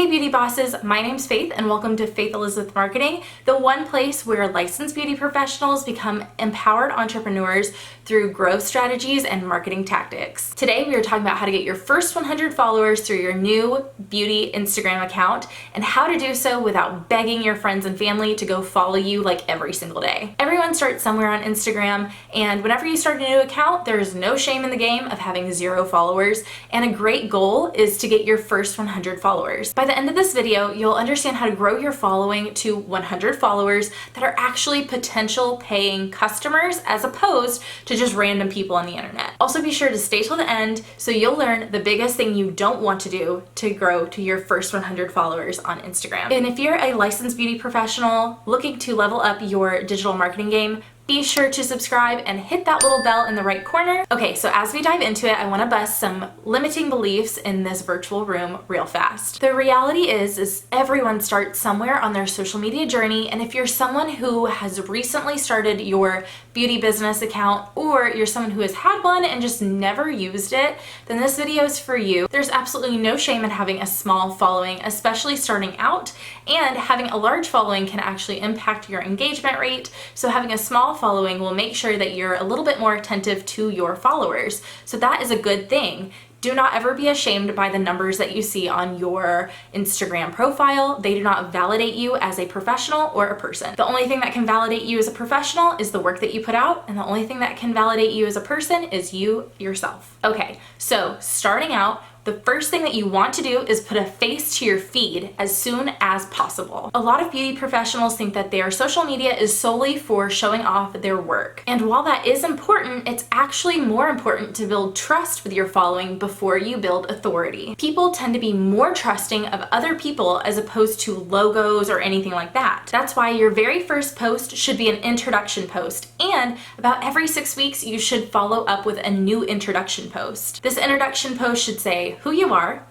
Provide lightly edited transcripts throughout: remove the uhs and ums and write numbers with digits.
Hey beauty bosses, my name's Faith and welcome to Faith Elizabeth Marketing, the one place where licensed beauty professionals become empowered entrepreneurs through growth strategies and marketing tactics. Today we are talking about how to get your first 100 followers through your new beauty Instagram account and how to do so without begging your friends and family to go follow you like every single day. Everyone starts somewhere on Instagram, and whenever you start a new account, there's no shame in the game of having 0 followers, and a great goal is to get your first 100 followers. By the end of this video, you'll understand how to grow your following to 100 followers that are actually potential paying customers as opposed to just random people on the internet. Also be sure to stay till the end so you'll learn the biggest thing you don't want to do to grow to your first 100 followers on Instagram. And if you're a licensed beauty professional looking to level up your digital marketing game, be sure to subscribe and hit that little bell in the right corner. Okay, so as we dive into it, I want to bust some limiting beliefs in this virtual room real fast. The reality is everyone starts somewhere on their social media journey, and if you're someone who has recently started your beauty business account, or you're someone who has had one and just never used it, then this video is for you. There's absolutely no shame in having a small following, especially starting out, and having a large following can actually impact your engagement rate. So having a small following will make sure that you're a little bit more attentive to your followers. So that is a good thing. Do not ever be ashamed by the numbers that you see on your Instagram profile. They do not validate you as a professional or a person. The only thing that can validate you as a professional is the work that you put out, and the only thing that can validate you as a person is you yourself. Okay, so starting out, the first thing that you want to do is put a face to your feed as soon as possible. A lot of beauty professionals think that their social media is solely for showing off their work. And while that is important, it's actually more important to build trust with your following before you build authority. People tend to be more trusting of other people as opposed to logos or anything like that. That's why your very first post should be an introduction post, and about every 6 weeks you should follow up with a new introduction post. This introduction post should say who you are,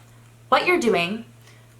what you're doing,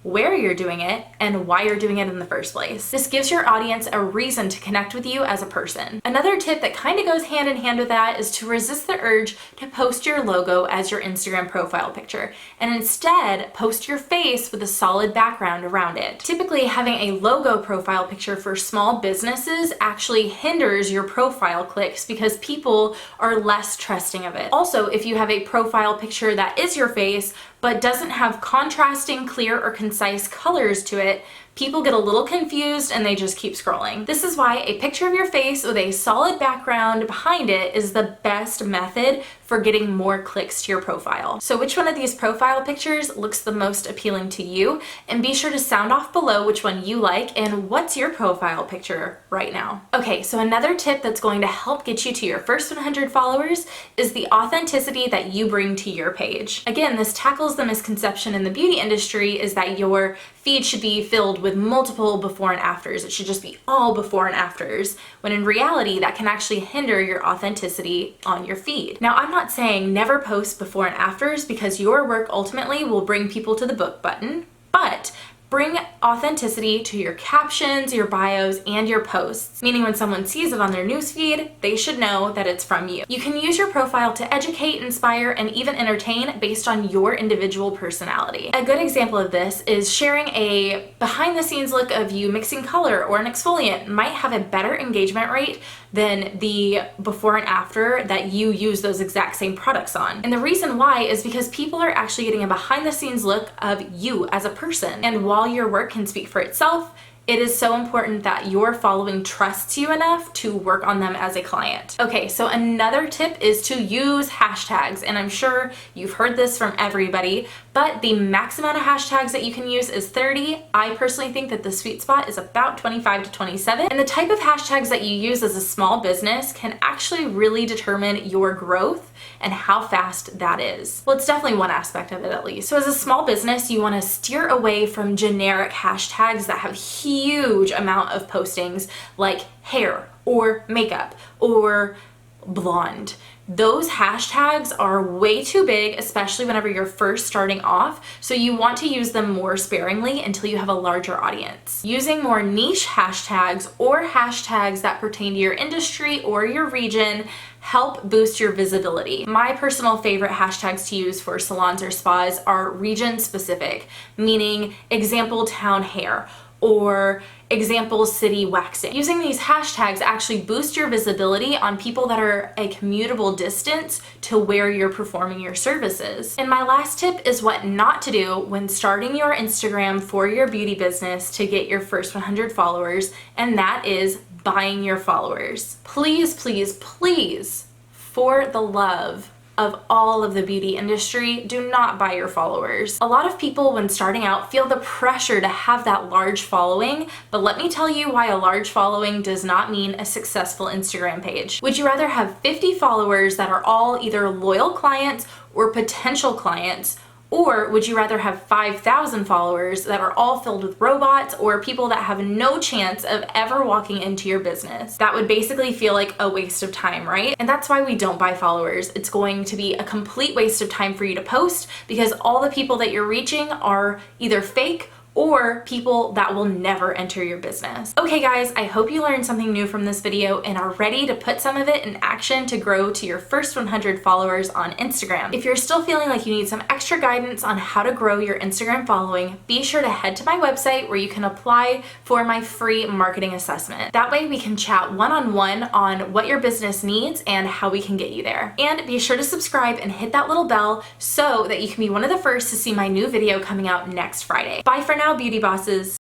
where you're doing it, and why you're doing it in the first place. This gives your audience a reason to connect with you as a person. Another tip that kind of goes hand in hand with that is to resist the urge to post your logo as your Instagram profile picture, and instead post your face with a solid background around it. Typically, having a logo profile picture for small businesses actually hinders your profile clicks because people are less trusting of it. Also, if you have a profile picture that is your face, but doesn't have contrasting, clear, or concise colors to it, people get a little confused and they just keep scrolling. This is why a picture of your face with a solid background behind it is the best method for getting more clicks to your profile. So which one of these profile pictures looks the most appealing to you? And be sure to sound off below which one you like and what's your profile picture right now. Okay, so another tip that's going to help get you to your first 100 followers is the authenticity that you bring to your page. Again, this tackles the misconception in the beauty industry is that your feed should be filled with multiple before and afters. It should just be all before and afters, when in reality that can actually hinder your authenticity on your feed. Now, I'm not saying never post before and afters because your work ultimately will bring people to the book button, but bring authenticity to your captions, your bios, and your posts, meaning when someone sees it on their newsfeed, they should know that it's from you. You can use your profile to educate, inspire, and even entertain based on your individual personality. A good example of this is sharing a behind-the-scenes look of you mixing color or an exfoliant might have a better engagement rate than the before and after that you use those exact same products on. And the reason why is because people are actually getting a behind-the-scenes look of you as a person. And while your work can speak for itself, it is so important that your following trusts you enough to work on them as a client. Okay, so another tip is to use hashtags, and I'm sure you've heard this from everybody, but the max amount of hashtags that you can use is 30. I personally think that the sweet spot is about 25 to 27, and the type of hashtags that you use as a small business can actually really determine your growth and how fast that is. Well, it's definitely one aspect of it at least. So as a small business, you want to steer away from generic hashtags that have huge amount of postings like hair or makeup or blonde. Those hashtags are way too big, especially whenever you're first starting off, so you want to use them more sparingly until you have a larger audience. Using more niche hashtags or hashtags that pertain to your industry or your region help boost your visibility. My personal favorite hashtags to use for salons or spas are region specific, meaning example town hair or example city waxing. Using these hashtags actually boost your visibility on people that are a commutable distance to where you're performing your services. And my last tip is what not to do when starting your Instagram for your beauty business to get your first 100 followers, and that is buying your followers. Please, please, please, for the love of all of the beauty industry, do not buy your followers. A lot of people when starting out feel the pressure to have that large following, but let me tell you why a large following does not mean a successful Instagram page. Would you rather have 50 followers that are all either loyal clients or potential clients, or would you rather have 5,000 followers that are all filled with robots or people that have no chance of ever walking into your business? That would basically feel like a waste of time, right? And that's why we don't buy followers. It's going to be a complete waste of time for you to post because all the people that you're reaching are either fake or people that will never enter your business. Okay guys, I hope you learned something new from this video and are ready to put some of it in action to grow to your first 100 followers on Instagram. If you're still feeling like you need some extra guidance on how to grow your Instagram following, be sure to head to my website where you can apply for my free marketing assessment. That way we can chat one-on-one on what your business needs and how we can get you there. And be sure to subscribe and hit that little bell so that you can be one of the first to see my new video coming out next Friday. Bye for now, beauty bosses.